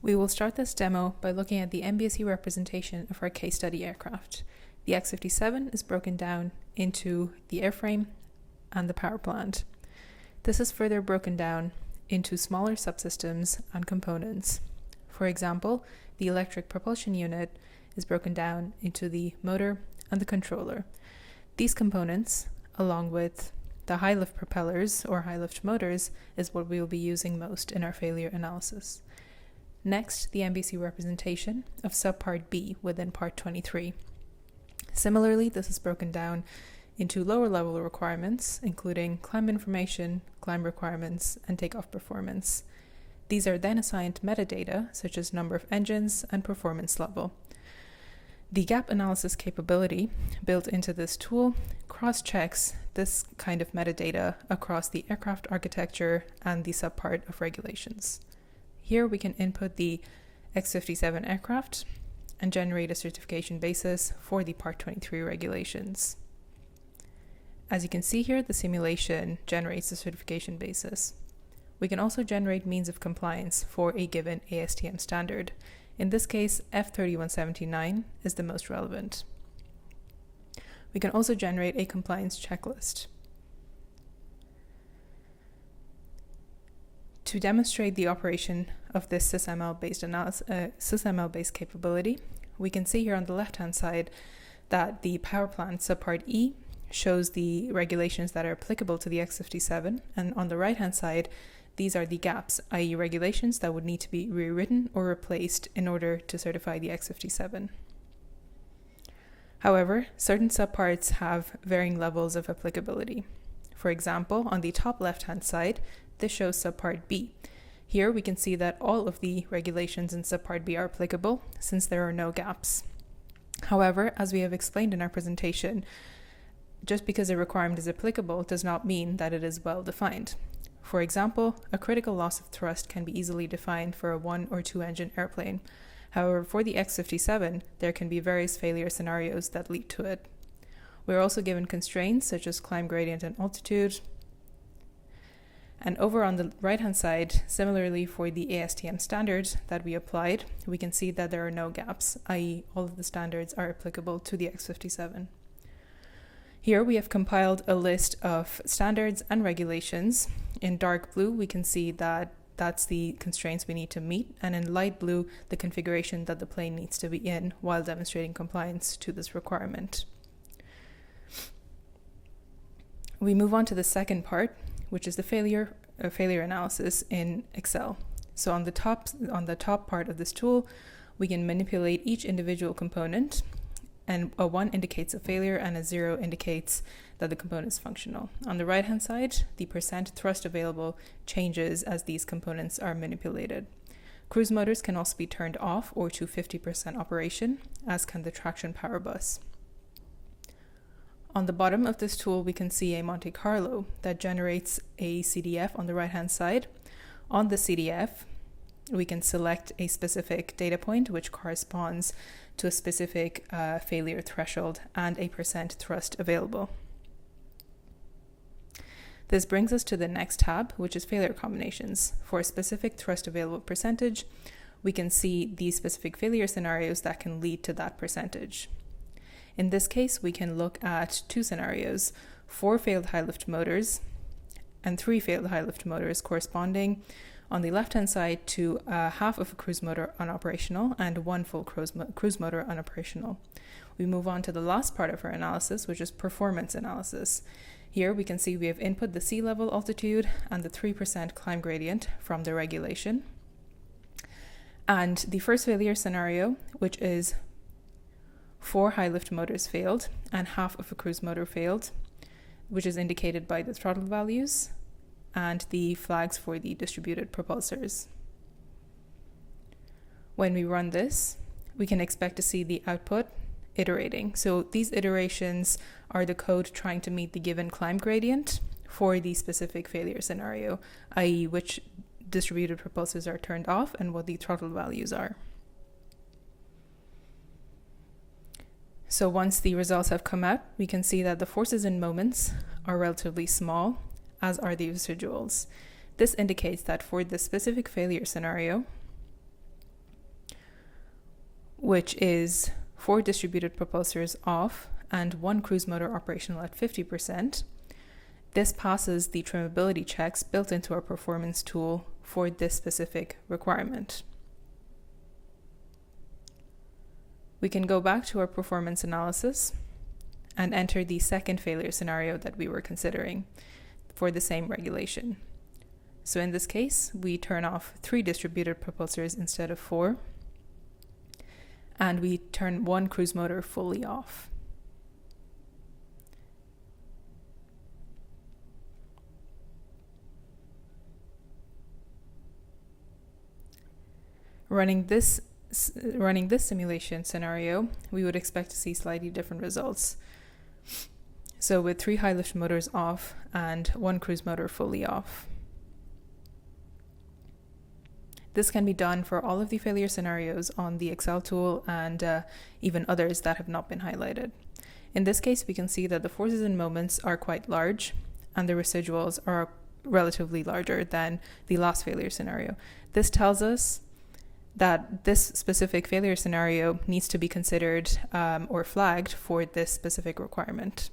We will start this demo by looking at the MBSE representation of our case study aircraft. The X-57 is broken down into the airframe and the power plant. This is further broken down into smaller subsystems and components. For example, the electric propulsion unit is broken down into the motor and the controller. These components, along with the high-lift propellers or high-lift motors, is what we will be using most in our failure analysis. Next, the MBSE representation of subpart B within part 23. Similarly, this is broken down into lower level requirements, including climb information, climb requirements, and takeoff performance. These are then assigned metadata, such as number of engines and performance level. The gap analysis capability built into this tool cross-checks this kind of metadata across the aircraft architecture and the subpart of regulations. Here we can input the X-57 aircraft and generate a certification basis for the Part 23 regulations. As you can see here, the simulation generates the certification basis. We can also generate means of compliance for a given ASTM standard. In this case, F3179 is the most relevant. We can also generate a compliance checklist. To demonstrate the operation of this SysML-based capability, we can see here on the left-hand side that the power plant subpart E shows the regulations that are applicable to the X-57, and on the right-hand side, these are the gaps, i.e. regulations that would need to be rewritten or replaced in order to certify the X-57. However, certain subparts have varying levels of applicability. For example, on the top left-hand side, this shows subpart B. Here we can see that all of the regulations in subpart B are applicable since there are no gaps. However, as we have explained in our presentation, just because a requirement is applicable does not mean that it is well defined. For example, a critical loss of thrust can be easily defined for a 1 or 2 engine airplane. However, for the X-57, there can be various failure scenarios that lead to it. We are also given constraints such as climb gradient and altitude. And over on the right-hand side, similarly for the ASTM standards that we applied, we can see that there are no gaps, i.e. all of the standards are applicable to the X-57. Here we have compiled a list of standards and regulations. In dark blue, we can see that that's the constraints we need to meet, and in light blue, the configuration that the plane needs to be in while demonstrating compliance to this requirement. We move on to the second part, which is the failure analysis in Excel. So on the top part of this tool, we can manipulate each individual component, and a 1 indicates a failure and a 0 indicates that the component is functional. On the right-hand side, the percent thrust available changes as these components are manipulated. Cruise motors can also be turned off or to 50% operation, as can the traction power bus. On the bottom of this tool, we can see a Monte Carlo that generates a CDF on the right-hand side. On the CDF, we can select a specific data point which corresponds to a specific failure threshold and a percent thrust available. This brings us to the next tab, which is failure combinations. For a specific thrust available percentage, we can see the specific failure scenarios that can lead to that percentage. In this case, we can look at 2 scenarios, 4 failed high-lift motors and 3 failed high-lift motors corresponding on the left-hand side to half of a cruise motor unoperational and 1 full cruise motor unoperational. We move on to the last part of our analysis, which is performance analysis. Here we can see we have input the sea level altitude and the 3% climb gradient from the regulation. And the first failure scenario, which is 4 high-lift motors failed and half of a cruise motor failed, which is indicated by the throttle values and the flags for the distributed propulsors. When we run this, we can expect to see the output iterating. So these iterations are the code trying to meet the given climb gradient for the specific failure scenario, i.e. which distributed propulsors are turned off and what the throttle values are. So once the results have come out, we can see that the forces and moments are relatively small, as are the residuals. This indicates that for the specific failure scenario, which is 4 distributed propulsors off and 1 cruise motor operational at 50%. This passes the trimmability checks built into our performance tool for this specific requirement. We can go back to our performance analysis and enter the second failure scenario that we were considering for the same regulation. So in this case, we turn off 3 distributed propulsors instead of 4, and we turn 1 cruise motor fully off. Running this simulation scenario, we would expect to see slightly different results. So with 3 high lift motors off and 1 cruise motor fully off. This can be done for all of the failure scenarios on the Excel tool and even others that have not been highlighted. In this case, we can see that the forces and moments are quite large and the residuals are relatively larger than the last failure scenario. This tells us that this specific failure scenario needs to be considered or flagged for this specific requirement.